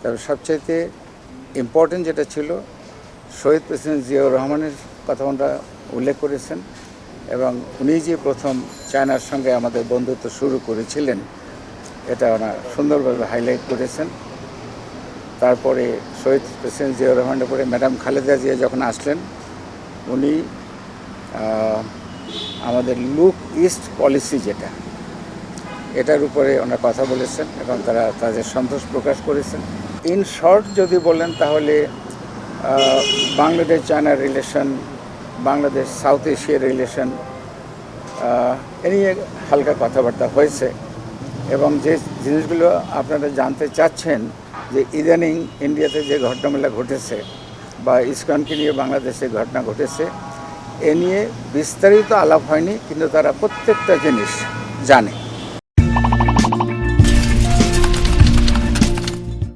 তবে সবচাইতে ইম্পর্টেন্ট যেটা ছিল, শহীদ প্রেসিডেন্ট জিয়াউর রহমানের কথা ওনারা উল্লেখ করেছেন এবং উনি যে প্রথম চায়নার সঙ্গে আমাদের বন্ধুত্ব শুরু করেছিলেন, এটা ওনারা সুন্দরভাবে হাইলাইট করেছেন। তারপরে শহীদ প্রেসিডেন্ট জিয়াউর রহমানের পরে ম্যাডাম খালেদা জিয়া যখন আসলেন, উনি আমাদের লুক ইস্ট পলিসি যেটা, এটার উপরে ওনারা কথা বলেছেন এবং তারা তাদের সন্তোষ প্রকাশ করেছেন। ইন শর্ট যদি বলেন তাহলে Bangladesh China relation, Bangladesh south এশিয়ার রিলেশন, এ নিয়ে হালকা কথাবার্তা হয়েছে এবং যে জিনিসগুলো আপনারা জানতে চাচ্ছেন যে ইদানিং ইন্ডিয়াতে যে ঘটনাগুলো ঘটেছে বা ইসকনকে নিয়ে বাংলাদেশে ঘটনা ঘটেছে, এ নিয়ে বিস্তারিত আলাপ হয়নি, কিন্তু তারা প্রত্যেকটা জিনিস জানে।